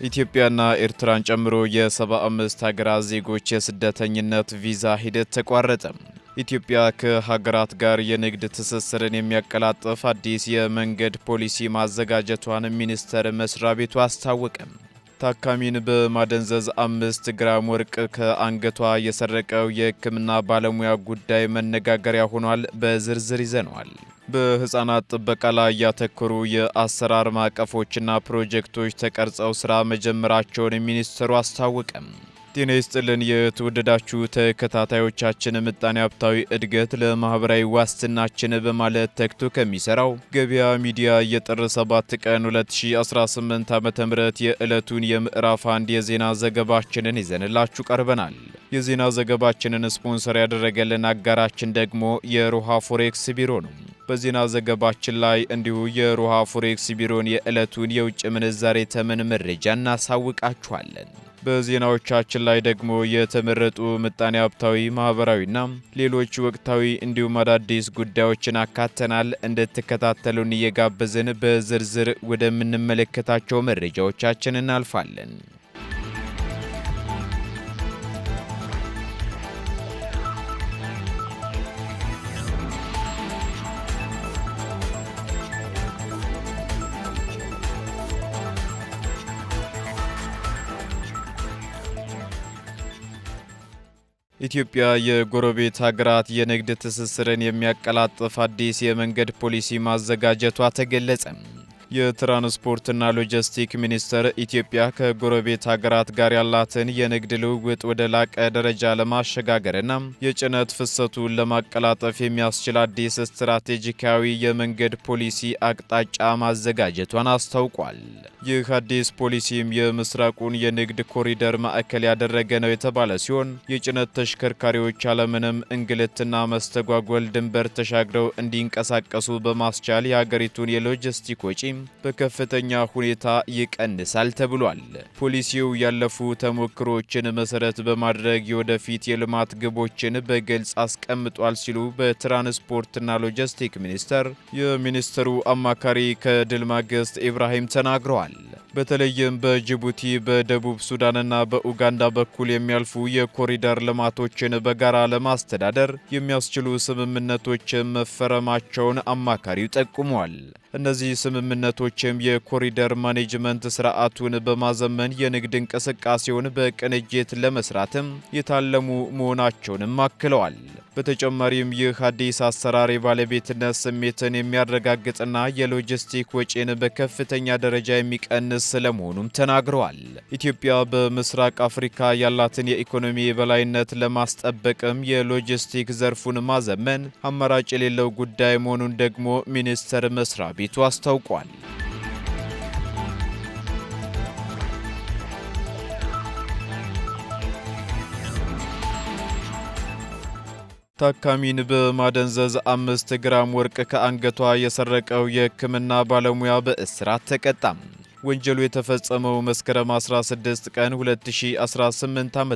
ኢትዮጵያና ኤርትራን ጨምሮ የ75 ሀገራት ዜጎች የስደተኝነት ቪዛ ሂደት ተቋረጠ። ኢትዮጵያ ከሀገራት ጋር የንግድ ትስስርን የሚያቀላጥፍ አዲስ የመንገድ ፖሊሲ ማዘጋጀቷን ሚኒስቴር መስሪያ ቤቱ አስታወቀ። ታካሚን በማደንዘዝ 5 ግራም ወርቅ ከአንገቷ የሰረቀው የሕክምና ባለሙያ ጉዳይ መነጋገሪያ ሆኗል። በዝርዝር ይዘነዋል። በህፃናት ጥበቃ ላይ ያተኮሩ የአሰራር ማዕቀፎችና ፕሮጀክቶች ተቀርጸው ስራ መጀመራቸውን ሚኒስትሩ አስታወቀ። ጤና ይስጥልን የተወደዳችሁ ተከታታዮቻችን፣ ምጣኔ ሀብታዊ እድገት ለማህበራዊ ዋስትናችን በማለት ተግቶ ከሚሰራው ገበያ ሚዲያ የጥር 7 ቀን 2018 ዓ.ም የዕለቱን የምዕራፍ 1 የዜና ዘገባችንን ይዘንላችሁ ቀርበናል። የዜና ዘገባችንን ስፖንሰር ያደረገልን አጋራችን ደግሞ የሮሃ ፎሬክስ ቢሮ ነው። በዜና ዘገባችን ላይ እንዲሁ የሮሃ ፎሬክስ ቢሮን የዕለቱን የውጭ ምንዛሬ ተመን መረጃ እናሳውቃችኋለን። በዜናዎቻችን ላይ ደግሞ የተመረጡ ምጣኔ ሀብታዊ፣ ማህበራዊና ሌሎች ወቅታዊ እንዲሁም አዳዲስ ጉዳዮችን አካተናል። እንድትከታተሉን እየጋበዝን በዝርዝር ወደምንመለከታቸው መረጃዎቻችን እናልፋለን። ኢትዮጵያ የጎረቤት ሀገራት የንግድ ትስስርን የሚያቀላጥፍ አዲስ የመንገድ ፖሊሲ ማዘጋጀቷ ተገለጸ። የትራንስፖርትና ሎጂስቲክ ሚኒስቴር ኢትዮጵያ ከጎረቤት ሀገራት ጋር ያላትን የንግድ ልውውጥ ወደ ላቀ ደረጃ ለማሸጋገርና የጭነት ፍሰቱን ለማቀላጠፍ የሚያስችል አዲስ ስትራቴጂካዊ የመንገድ ፖሊሲ አቅጣጫ ማዘጋጀቷን አስታውቋል። ይህ አዲስ ፖሊሲም የምስራቁን የንግድ ኮሪደር ማዕከል ያደረገ ነው የተባለ ሲሆን የጭነት ተሽከርካሪዎች ያለምንም እንግልትና መስተጓጎል ድንበር ተሻግረው እንዲንቀሳቀሱ በማስቻል የሀገሪቱን የሎጂስቲክ ወጪ በከፍተኛ ሁኔታ ይቀንሳል ተብሏል። ፖሊሲው ያለፉ ተሞክሮችን መሰረት በማድረግ የወደፊት የልማት ግቦችን በግልጽ አስቀምጧል ሲሉ በትራንስፖርትና ሎጂስቲክ ሚኒስቴር የሚኒስትሩ አማካሪ ከድል ማግስት ኢብራሂም ተናግረዋል። በተለይም በጅቡቲ በደቡብ ሱዳንና በኡጋንዳ በኩል የሚያልፉ የኮሪደር ልማቶችን በጋራ ለማስተዳደር የሚያስችሉ ስምምነቶች መፈረማቸውን አማካሪው ጠቁመዋል። እነዚህ ስምምነቶችም የኮሪደር ማኔጅመንት ስርዓቱን በማዘመን የንግድ እንቅስቃሴውን በቅንጅት ለመስራትም የታለሙ መሆናቸውንም አክለዋል። በተጨማሪም ይህ አዲስ አሰራር የባለቤትነት ስሜትን የሚያረጋግጥና የሎጂስቲክ ወጪን በከፍተኛ ደረጃ የሚቀንስ ስለመሆኑም ተናግረዋል። ኢትዮጵያ በምስራቅ አፍሪካ ያላትን የኢኮኖሚ የበላይነት ለማስጠበቅም የሎጂስቲክ ዘርፉን ማዘመን አማራጭ የሌለው ጉዳይ መሆኑን ደግሞ ሚኒስቴር መስሪያ ቤቱ አስታውቋል። ታካሚን በማደንዘዝ 5 ግራም ወርቅ ከአንገቷ የሰረቀው የሕክምና ባለሙያ በእስራት ተቀጣ። ወንጀሉ የተፈጸመው መስከረም 16 ቀን 2018 ዓ.ም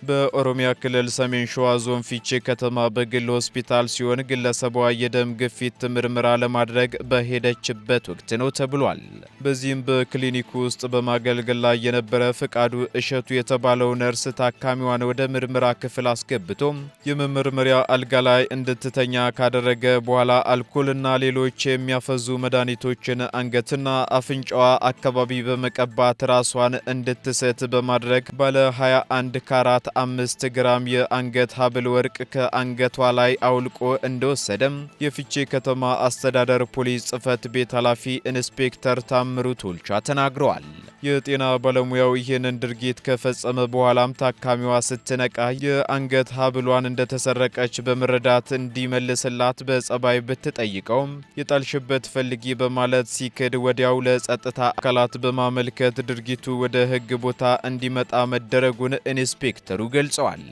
በኦሮሚያ ክልል ሰሜን ሸዋ ዞን ፊቼ ከተማ በግል ሆስፒታል ሲሆን ግለሰቧ የደም ግፊት ምርመራ ለማድረግ በሄደችበት ወቅት ነው ተብሏል። በዚህም በክሊኒኩ ውስጥ በማገልገል ላይ የነበረ ፍቃዱ እሸቱ የተባለው ነርስ ታካሚዋን ወደ ምርመራ ክፍል አስገብቶ የመመርመሪያ አልጋ ላይ እንድትተኛ ካደረገ በኋላ አልኮልና ሌሎች የሚያፈዙ መድኃኒቶችን አንገትና አፍንጫዋ አካባቢ በመቀባት ራሷን እንድትስት በማድረግ ባለ 21 ካራት 5 ግራም የአንገት ሀብል ወርቅ ከአንገቷ ላይ አውልቆ እንደወሰደም የፊቼ ከተማ አስተዳደር ፖሊስ ጽሕፈት ቤት ኃላፊ ኢንስፔክተር ታምሩ ቶልቻ ተናግረዋል። የጤና ባለሙያው ይህንን ድርጊት ከፈጸመ በኋላም ታካሚዋ ስትነቃ የአንገት ሀብሏን እንደተሰረቀች በመረዳት እንዲመልስላት በጸባይ ብትጠይቀውም የጣልሽበት ፈልጊ በማለት ሲክድ ወዲያው ለጸጥታ አካላት በማመልከት ድርጊቱ ወደ ሕግ ቦታ እንዲመጣ መደረጉን ኢንስፔክተሩ ገልጸዋል።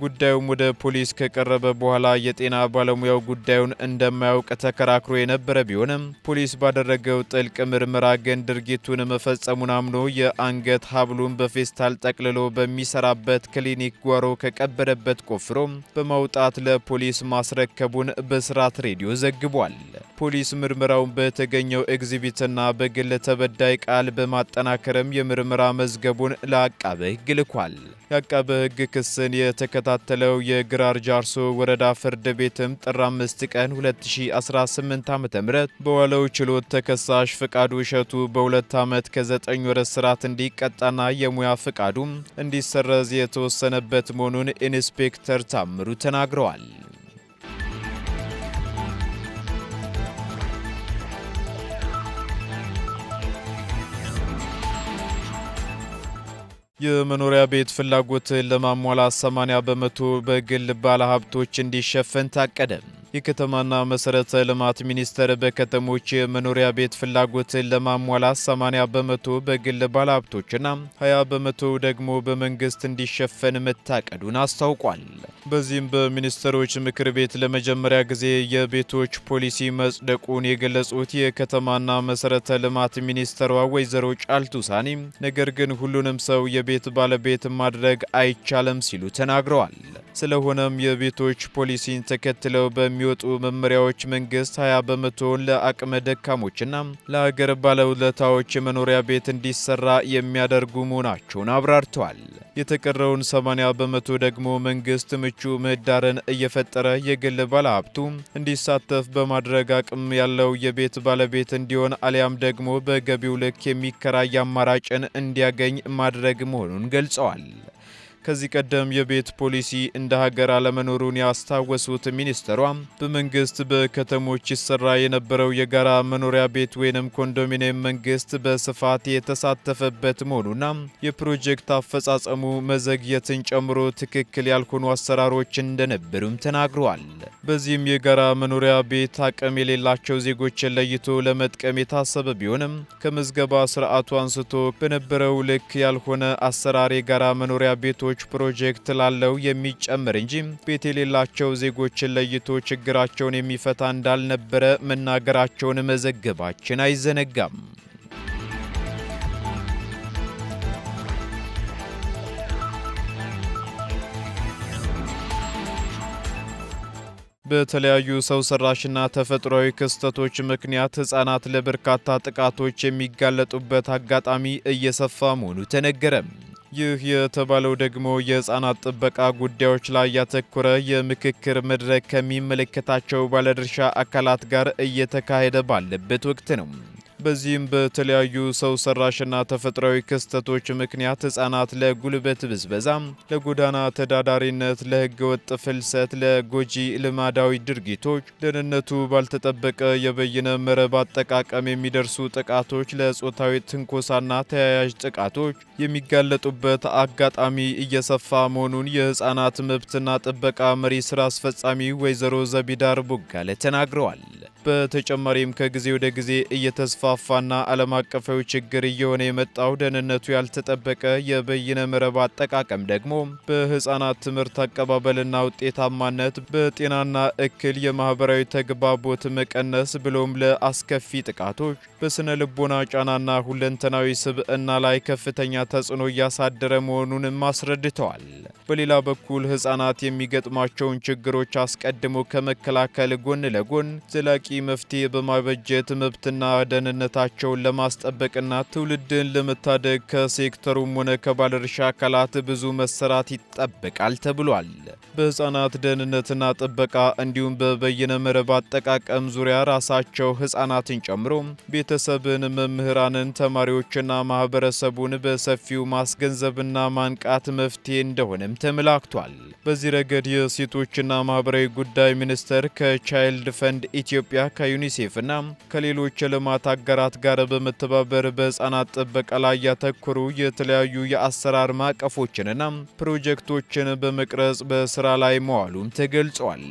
ጉዳዩም ወደ ፖሊስ ከቀረበ በኋላ የጤና ባለሙያው ጉዳዩን እንደማያውቅ ተከራክሮ የነበረ ቢሆንም ፖሊስ ባደረገው ጥልቅ ምርመራ ግን ድርጊቱን መፈጸሙን አምኖ የአንገት ሀብሉን በፌስታል ጠቅልሎ በሚሰራበት ክሊኒክ ጓሮ ከቀበረበት ቆፍሮ በማውጣት ለፖሊስ ማስረከቡን ብስራት ሬዲዮ ዘግቧል። ፖሊስ ምርመራውን በተገኘው ኤግዚቢትና በግል ተበዳይ ቃል በማጠናከርም የምርመራ መዝገቡን ለአቃቤ ሕግ ልኳል። የአቃቤ ሕግ ክስን የተከታተለው የግራር ጃርሶ ወረዳ ፍርድ ቤትም ጥር 5 ቀን 2018 ዓ.ም በዋለው ችሎት ተከሳሽ ፍቃዱ እሸቱ በ2 ዓመት ከ9 ወር እስራት እንዲቀጣና የሙያ ፍቃዱም እንዲሰረዝ የተወሰነበት መሆኑን ኢንስፔክተር ታምሩ ተናግረዋል። የመኖሪያ ቤት ፍላጎትን ለማሟላት 80 በመቶ በግል ባለሀብቶች እንዲሸፈን ታቀደ። የከተማና መሰረተ ልማት ሚኒስቴር በከተሞች የመኖሪያ ቤት ፍላጎትን ለማሟላት 80 በመቶ በግል ባለሀብቶችና 20 በመቶ ደግሞ በመንግስት እንዲሸፈን መታቀዱን አስታውቋል። በዚህም በሚኒስትሮች ምክር ቤት ለመጀመሪያ ጊዜ የቤቶች ፖሊሲ መጽደቁን የገለጹት የከተማና መሰረተ ልማት ሚኒስትሯ ወይዘሮ ጫልቱ ሳኒ ነገር ግን ሁሉንም ሰው የቤት ባለቤት ማድረግ አይቻልም ሲሉ ተናግረዋል። ስለሆነም የቤቶች ፖሊሲን ተከትለው በሚወጡ መመሪያዎች መንግስት 20 በመቶውን ለአቅመ ደካሞችና ለሀገር ባለውለታዎች የመኖሪያ ቤት እንዲሰራ የሚያደርጉ መሆናቸውን አብራርተዋል። የተቀረውን 80 በመቶ ደግሞ መንግስት ምቹ ምህዳርን እየፈጠረ የግል ባለሀብቱ እንዲሳተፍ በማድረግ አቅም ያለው የቤት ባለቤት እንዲሆን አሊያም ደግሞ በገቢው ልክ የሚከራይ አማራጭን እንዲያገኝ ማድረግ መሆኑን ገልጸዋል። ከዚህ ቀደም የቤት ፖሊሲ እንደ ሀገር አለመኖሩን ያስታወሱት ሚኒስትሯ በመንግስት በከተሞች ይሰራ የነበረው የጋራ መኖሪያ ቤት ወይንም ኮንዶሚኒየም መንግስት በስፋት የተሳተፈበት መሆኑና የፕሮጀክት አፈጻጸሙ መዘግየትን ጨምሮ ትክክል ያልሆኑ አሰራሮች እንደነበሩም ተናግረዋል። በዚህም የጋራ መኖሪያ ቤት አቅም የሌላቸው ዜጎችን ለይቶ ለመጥቀም የታሰበ ቢሆንም ከምዝገባ ስርዓቱ አንስቶ በነበረው ልክ ያልሆነ አሰራር የጋራ መኖሪያ ቤቶች ፕሮጀክት ላለው የሚጨምር እንጂ ቤት የሌላቸው ዜጎችን ለይቶ ችግራቸውን የሚፈታ እንዳልነበረ መናገራቸውን መዘገባችን አይዘነጋም። በተለያዩ ሰው ሰራሽና ተፈጥሯዊ ክስተቶች ምክንያት ሕፃናት ለበርካታ ጥቃቶች የሚጋለጡበት አጋጣሚ እየሰፋ መሆኑ ተነገረ። ይህ የተባለው ደግሞ የሕፃናት ጥበቃ ጉዳዮች ላይ ያተኮረ የምክክር መድረክ ከሚመለከታቸው ባለድርሻ አካላት ጋር እየተካሄደ ባለበት ወቅት ነው። በዚህም በተለያዩ ሰው ሰራሽና ተፈጥሯዊ ክስተቶች ምክንያት ሕፃናት ለጉልበት ብዝበዛ፣ ለጎዳና ተዳዳሪነት፣ ለሕገወጥ ፍልሰት፣ ለጎጂ ልማዳዊ ድርጊቶች፣ ደህንነቱ ባልተጠበቀ የበይነ መረብ አጠቃቀም የሚደርሱ ጥቃቶች፣ ለጾታዊ ትንኮሳና ተያያዥ ጥቃቶች የሚጋለጡበት አጋጣሚ እየሰፋ መሆኑን የሕፃናት መብትና ጥበቃ መሪ ስራ አስፈጻሚ ወይዘሮ ዘቢዳር ቦጋለ ተናግረዋል። በተጨማሪም ከጊዜ ወደ ጊዜ እየተስፋፋና ዓለም አቀፋዊ ችግር እየሆነ የመጣው ደህንነቱ ያልተጠበቀ የበይነ መረብ አጠቃቀም ደግሞ በሕፃናት ትምህርት አቀባበልና ውጤታማነት፣ በጤናና እክል የማህበራዊ ተግባቦት መቀነስ ብሎም ለአስከፊ ጥቃቶች፣ በስነ ልቦና ጫናና ሁለንተናዊ ስብዕና ላይ ከፍተኛ ተጽዕኖ እያሳደረ መሆኑንም አስረድተዋል። በሌላ በኩል ሕፃናት የሚገጥሟቸውን ችግሮች አስቀድሞ ከመከላከል ጎን ለጎን ዘላቂ መፍትሄ በማበጀት መብትና ደህንነታቸውን ለማስጠበቅና ትውልድን ለመታደግ ከሴክተሩም ሆነ ከባለድርሻ አካላት ብዙ መሰራት ይጠበቃል ተብሏል። በሕፃናት ደህንነትና ጥበቃ እንዲሁም በበይነ መረብ አጠቃቀም ዙሪያ ራሳቸው ሕፃናትን ጨምሮ ቤተሰብን፣ መምህራንን፣ ተማሪዎችና ማህበረሰቡን በሰፊው ማስገንዘብና ማንቃት መፍትሄ እንደሆነም ተመላክቷል። በዚህ ረገድ የሴቶችና ማህበራዊ ጉዳይ ሚኒስቴር ከቻይልድ ፈንድ ኢትዮጵያ ከዩኒሴፍና ከሌሎች የልማት አጋራት ጋር በመተባበር በሕፃናት ጥበቃ ላይ ያተኮሩ የተለያዩ የአሰራር ማዕቀፎችንና ፕሮጀክቶችን በመቅረጽ በስራ ላይ መዋሉም ተገልጿል።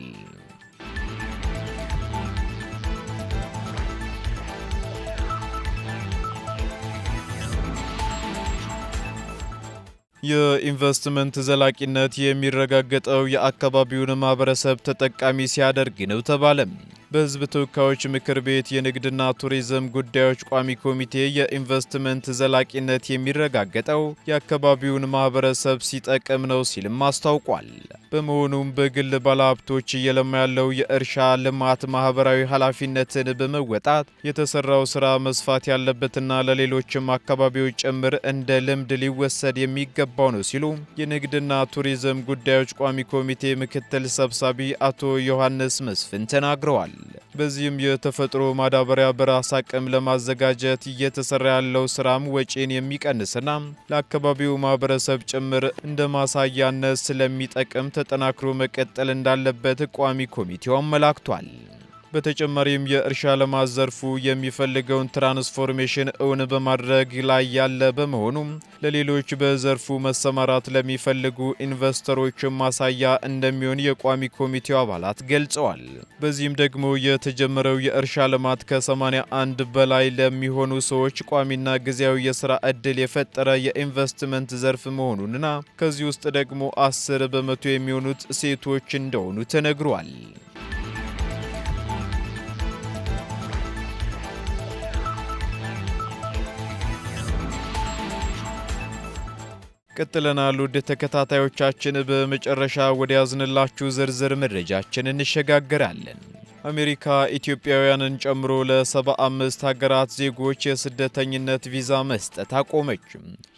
የኢንቨስትመንት ዘላቂነት የሚረጋገጠው የአካባቢውን ማህበረሰብ ተጠቃሚ ሲያደርግ ነው ተባለ። በሕዝብ ተወካዮች ምክር ቤት የንግድና ቱሪዝም ጉዳዮች ቋሚ ኮሚቴ የኢንቨስትመንት ዘላቂነት የሚረጋገጠው የአካባቢውን ማህበረሰብ ሲጠቅም ነው ሲልም አስታውቋል። በመሆኑም በግል ባለሀብቶች እየለማ ያለው የእርሻ ልማት ማህበራዊ ኃላፊነትን በመወጣት የተሰራው ስራ መስፋት ያለበትና ለሌሎችም አካባቢዎች ጭምር እንደ ልምድ ሊወሰድ የሚገባው ነው ሲሉ የንግድና ቱሪዝም ጉዳዮች ቋሚ ኮሚቴ ምክትል ሰብሳቢ አቶ ዮሐንስ መስፍን ተናግረዋል። በዚህም የተፈጥሮ ማዳበሪያ በራስ አቅም ለማዘጋጀት እየተሰራ ያለው ስራም ወጪን የሚቀንስና ለአካባቢው ማህበረሰብ ጭምር እንደ ማሳያነት ስለሚጠቅም ተጠናክሮ መቀጠል እንዳለበት ቋሚ ኮሚቴው አመላክቷል። በተጨማሪም የእርሻ ልማት ዘርፉ የሚፈልገውን ትራንስፎርሜሽን እውን በማድረግ ላይ ያለ በመሆኑም ለሌሎች በዘርፉ መሰማራት ለሚፈልጉ ኢንቨስተሮች ማሳያ እንደሚሆን የቋሚ ኮሚቴው አባላት ገልጸዋል። በዚህም ደግሞ የተጀመረው የእርሻ ልማት ከ81 በላይ ለሚሆኑ ሰዎች ቋሚና ጊዜያዊ የሥራ ዕድል የፈጠረ የኢንቨስትመንት ዘርፍ መሆኑንና ከዚህ ውስጥ ደግሞ 10 በመቶ የሚሆኑት ሴቶች እንደሆኑ ተነግሯል። ቀጥለናል። ውድ ተከታታዮቻችን በመጨረሻ ወደ ያዝንላችሁ ዝርዝር መረጃችን እንሸጋገራለን። አሜሪካ ኢትዮጵያውያንን ጨምሮ ለ75 ሀገራት ዜጎች የስደተኝነት ቪዛ መስጠት አቆመች።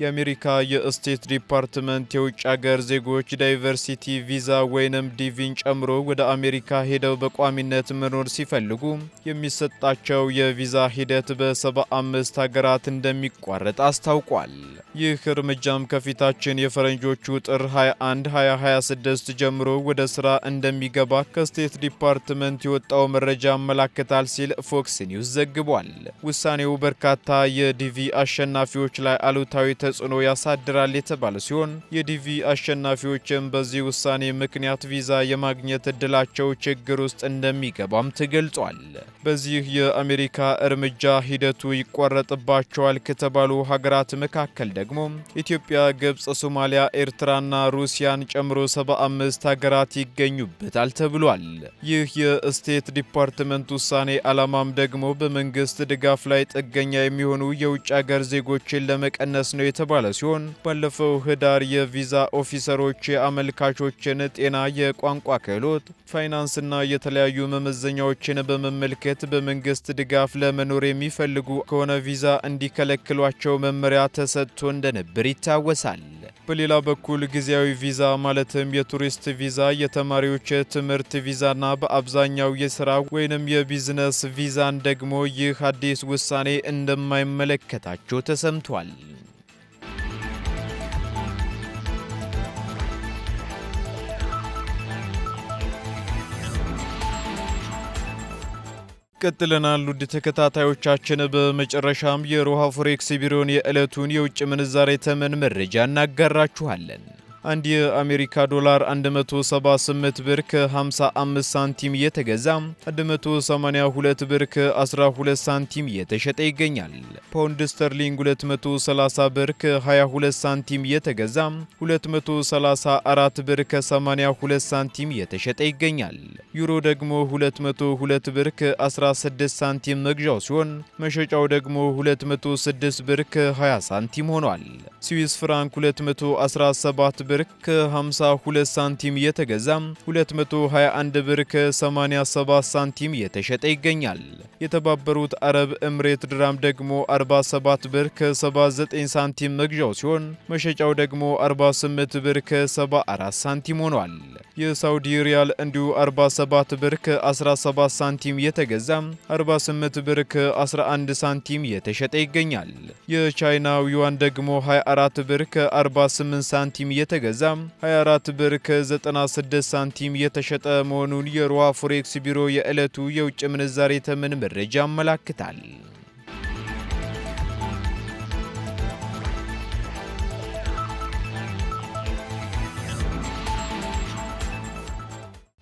የአሜሪካ የስቴት ዲፓርትመንት የውጭ ሀገር ዜጎች ዳይቨርሲቲ ቪዛ ወይንም ዲቪን ጨምሮ ወደ አሜሪካ ሄደው በቋሚነት መኖር ሲፈልጉ የሚሰጣቸው የቪዛ ሂደት በ75 ሀገራት እንደሚቋረጥ አስታውቋል። ይህ እርምጃም ከፊታችን የፈረንጆቹ ጥር 21 2026 ጀምሮ ወደ ስራ እንደሚገባ ከስቴት ዲፓርትመንት የወጣው መረጃ ያመለክታል ሲል ፎክስ ኒውስ ዘግቧል። ውሳኔው በርካታ የዲቪ አሸናፊዎች ላይ አሉታዊ ተጽዕኖ ያሳድራል የተባለ ሲሆን የዲቪ አሸናፊዎችም በዚህ ውሳኔ ምክንያት ቪዛ የማግኘት እድላቸው ችግር ውስጥ እንደሚገባም ተገልጿል። በዚህ የአሜሪካ እርምጃ ሂደቱ ይቋረጥባቸዋል ከተባሉ ሀገራት መካከል ደግሞ ኢትዮጵያ፣ ግብጽ፣ ሶማሊያ፣ ኤርትራና ሩሲያን ጨምሮ 75 ሀገራት ይገኙበታል ተብሏል። ይህ የስቴት ዲፓርትመንት ውሳኔ ዓላማም ደግሞ በመንግስት ድጋፍ ላይ ጥገኛ የሚሆኑ የውጭ ሀገር ዜጎችን ለመቀነስ ነው የተባለ ሲሆን ባለፈው ህዳር የቪዛ ኦፊሰሮች የአመልካቾችን ጤና፣ የቋንቋ ክህሎት፣ ፋይናንስና የተለያዩ መመዘኛዎችን በመመልከት በመንግስት ድጋፍ ለመኖር የሚፈልጉ ከሆነ ቪዛ እንዲከለክሏቸው መመሪያ ተሰጥቶ እንደነበር ይታወሳል። በሌላ በኩል ጊዜያዊ ቪዛ ማለትም የቱሪስት ቪዛ፣ የተማሪዎች ትምህርት ቪዛና በአብዛኛው የስራ ወይንም የቢዝነስ ቪዛን ደግሞ ይህ አዲስ ውሳኔ እንደማይመለከታቸው ተሰምቷል። ቀጥለናል። ውድ ተከታታዮቻችን በመጨረሻም የሮሃ ፎሬክስ ቢሮን የዕለቱን የውጭ ምንዛሬ ተመን መረጃ እናጋራችኋለን። አንድ የአሜሪካ ዶላር 178 ብር ከ55 ሳንቲም እየተገዛ 182 ብር ከ12 ሳንቲም እየተሸጠ ይገኛል። ፓውንድ ስተርሊንግ 230 ብር ከ22 ሳንቲም እየተገዛ 234 ብር ከ82 ሳንቲም እየተሸጠ ይገኛል። ዩሮ ደግሞ 202 ብር ከ16 ሳንቲም መግዣው ሲሆን መሸጫው ደግሞ 206 ብር ከ20 ሳንቲም ሆኗል። ስዊስ ፍራንክ 217 ብር ከ52 ሳንቲም እየተገዛ 221 ብር ከ87 ሳንቲም እየተሸጠ ይገኛል። የተባበሩት አረብ ኤምሬት ድራም ደግሞ 47 ብር ከ79 ሳንቲም መግዣው ሲሆን መሸጫው ደግሞ 48 ብር ከ74 ሳንቲም ሆኗል። የሳውዲ ሪያል እንዲሁ 47 ብር ከ17 ሳንቲም እየተገዛ 48 ብር ከ11 ሳንቲም እየተሸጠ ይገኛል። የቻይናው ዩዋን ደግሞ 24 ብር ከ48 ሳንቲም እየተገዛ 24 ብር ከ96 ሳንቲም እየተሸጠ መሆኑን የሮሃ ፎሬክስ ቢሮ የዕለቱ የውጭ ምንዛሬ ተመን መረጃ ያመለክታል።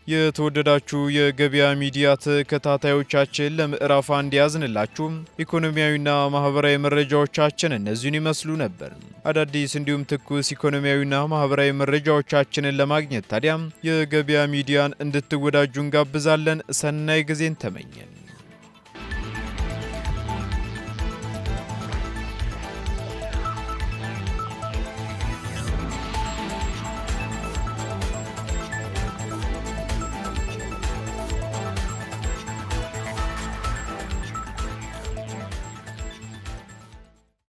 የተወደዳችሁ የገበያ ሚዲያ ተከታታዮቻችን ለምዕራፍ አንድ ያዝንላችሁ ኢኮኖሚያዊና ማህበራዊ መረጃዎቻችን እነዚህን ይመስሉ ነበር። አዳዲስ እንዲሁም ትኩስ ኢኮኖሚያዊና ማህበራዊ መረጃዎቻችንን ለማግኘት ታዲያ የገበያ ሚዲያን እንድትወዳጁ እንጋብዛለን። ሰናይ ጊዜን ተመኘን።